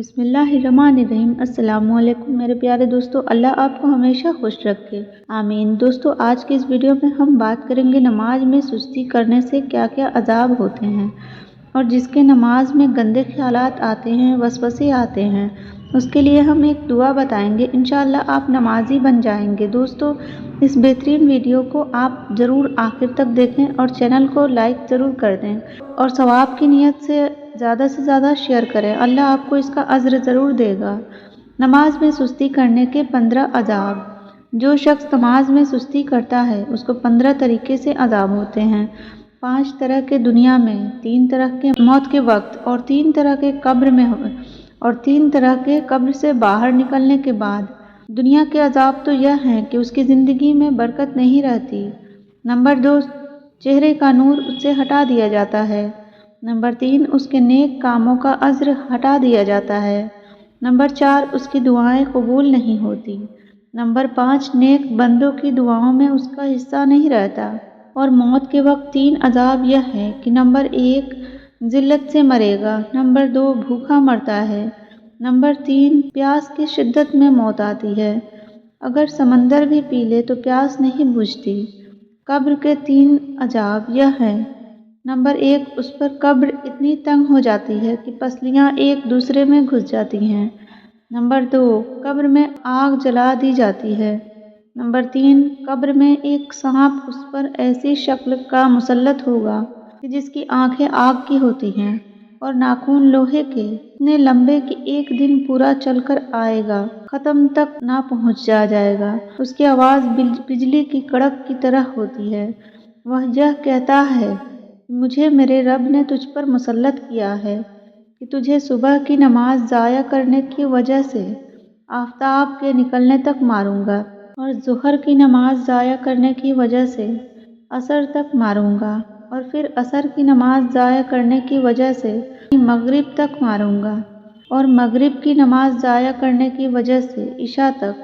बिस्मिल्लाहिर्रहमानिर्रहीम। अस्सलामुअलैकुम मेरे प्यारे दोस्तों, अल्लाह आपको हमेशा खुश रखे, आमीन। दोस्तों, आज की इस वीडियो में हम बात करेंगे नमाज में सुस्ती करने से क्या क्या अजाब होते हैं और जिसके नमाज में गंदे ख्यालात आते हैं, वसवसे आते हैं, उसके लिए हम एक दुआ बताएंगे। इंशाअल्लाह आप नमाजी बन जाएंगे। दोस्तों, इस बेहतरीन वीडियो को आप ज़रूर आखिर तक देखें और चैनल को लाइक ज़रूर कर दें और सवाब की नीयत से ज़्यादा शेयर करें। अल्लाह आपको इसका अज्र ज़रूर देगा। नमाज में सुस्ती करने के 15 अजाब। जो शख्स नमाज में सुस्ती करता है उसको 15 तरीके से अजाब होते हैं। 5 तरह के दुनिया में, 3 तरह के मौत के वक्त और 3 तरह के कब्र में और 3 तरह के कब्र से बाहर निकलने के बाद। दुनिया के अजाब तो यह हैं कि उसकी ज़िंदगी में बरकत नहीं रहती। नंबर 2, चेहरे का नूर उससे हटा दिया जाता है। नंबर 3, उसके नेक कामों का अज्र हटा दिया जाता है। नंबर 4, उसकी दुआएं कबूल नहीं होती। नंबर 5, नेक बंदों की दुआओं में उसका हिस्सा नहीं रहता। और मौत के वक्त 3 अजाब यह है कि नंबर 1, जिल्लत से मरेगा। नंबर 2, भूखा मरता है। नंबर 3, प्यास की शिद्दत में मौत आती है। अगर समंदर भी पी ले तो प्यास नहीं बुझती। कब्र के 3 अजाब यह हैं। नंबर 1, उस पर कब्र इतनी तंग हो जाती है कि पसलियां एक दूसरे में घुस जाती हैं। नंबर 2, कब्र में आग जला दी जाती है। नंबर 3, कब्र में एक सांप उस पर ऐसी शक्ल का मुसल्लत होगा कि जिसकी आंखें आग की होती हैं और नाखून लोहे के, इतने लंबे कि एक दिन पूरा चलकर आएगा, खत्म तक ना पहुंच जाएगा। उसकी आवाज़ बिजली की कड़क की तरह होती है। वह यह कहता है, मुझे मेरे रब ने तुझ पर मुसल्लत किया है कि तुझे सुबह की नमाज ज़ाया करने की वजह से आफताब के निकलने तक मारूंगा और ज़ुहर की नमाज ज़ाया करने की वजह से असर तक मारूंगा और फिर असर की नमाज ज़ाया करने की वजह से मगरिब तक मारूंगा और मगरिब की नमाज ज़ाया करने की वजह से इशा तक,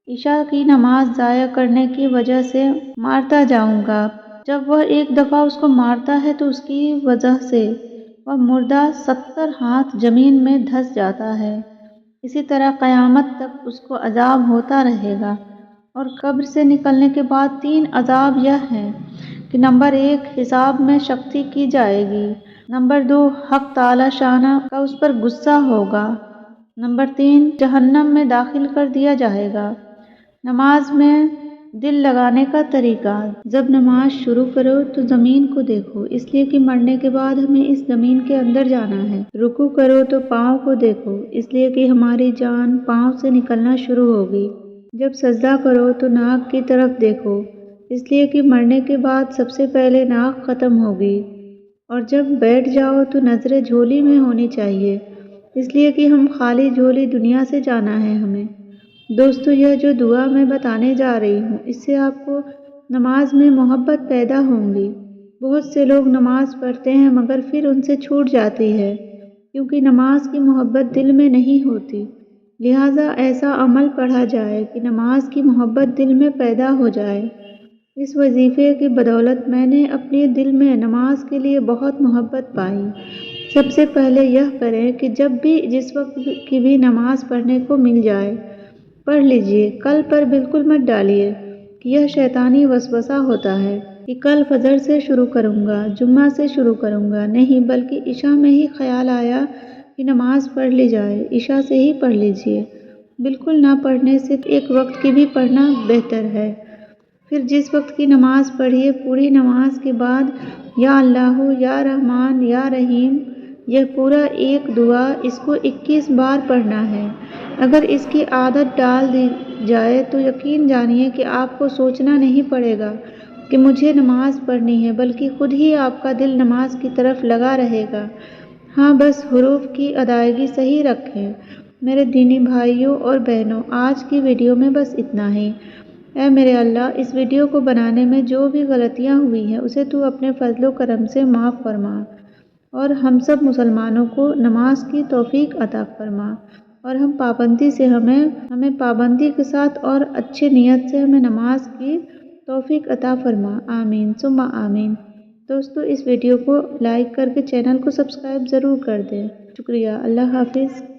इशा की नमाज ज़ाया करने की वजह से मारता जाऊंगा। जब वह एक दफ़ा उसको मारता है तो उसकी वजह से वह मुर्दा 70 हाथ ज़मीन में धंस जाता है। इसी तरह क़यामत तक उसको अजाब होता रहेगा। और कब्र से निकलने के बाद 3 अजाब यह हैं कि नंबर 1, हिसाब में सख्ती की जाएगी। नंबर 2, हक ताला शाना का उस पर गुस्सा होगा। नंबर 3, जहन्नम में दाखिल कर दिया जाएगा। नमाज में दिल लगाने का तरीका। जब नमाज शुरू करो तो ज़मीन को देखो, इसलिए कि मरने के बाद हमें इस ज़मीन के अंदर जाना है। रुकू करो तो पाँव को देखो, इसलिए कि हमारी जान पाँव से निकलना शुरू होगी। जब सजदा करो तो नाक की तरफ देखो, इसलिए कि मरने के बाद सबसे पहले नाक ख़त्म होगी। और जब बैठ जाओ तो नज़रें झोली में होनी चाहिए, इसलिए कि हम खाली झोली दुनिया से जाना है हमें। दोस्तों, यह जो दुआ मैं बताने जा रही हूँ, इससे आपको नमाज में मोहब्बत पैदा होंगी। बहुत से लोग नमाज पढ़ते हैं मगर फिर उनसे छूट जाती है क्योंकि नमाज की मोहब्बत दिल में नहीं होती। लिहाजा ऐसा अमल पढ़ा जाए कि नमाज की मोहब्बत दिल में पैदा हो जाए। इस वजीफ़े की बदौलत मैंने अपने दिल में नमाज के लिए बहुत मोहब्बत पाई। सबसे पहले यह करें कि जब भी जिस वक्त की भी नमाज पढ़ने को मिल जाए पढ़ लीजिए। कल पर बिल्कुल मत डालिए कि यह शैतानी वसवसा होता है कि कल फजर से शुरू करूँगा, जुम्मा से शुरू करूँगा। नहीं, बल्कि इशा में ही ख्याल आया कि नमाज पढ़ ली जाए, इशा से ही पढ़ लीजिए। बिल्कुल ना पढ़ने से एक वक्त की भी पढ़ना बेहतर है। फिर जिस वक्त की नमाज पढ़िए, पूरी नमाज के बाद या अल्लाह, या रहमान, या रहीम, यह पूरा एक दुआ, इसको 21 बार पढ़ना है। अगर इसकी आदत डाल दी जाए तो यकीन जानिए कि आपको सोचना नहीं पड़ेगा कि मुझे नमाज पढ़नी है, बल्कि खुद ही आपका दिल नमाज की तरफ लगा रहेगा। हाँ, बस हुरूफ की अदायगी सही रखें। मेरे दीनी भाइयों और बहनों, आज की वीडियो में बस इतना ही। ऐ मेरे अल्लाह, इस वीडियो को बनाने में जो भी गलतियाँ हुई हैं उसे तू अपने फजलो करम से माफ़ फरमा और हम सब मुसलमानों को नमाज की तौफीक अता फरमा और हमें पाबंदी के साथ और अच्छे नियत से हमें नमाज की तौफीक अता फरमा, आमीन सुम्मा आमीन। दोस्तों, इस वीडियो को लाइक करके चैनल को सब्सक्राइब ज़रूर कर दें। शुक्रिया। अल्लाह हाफिज़।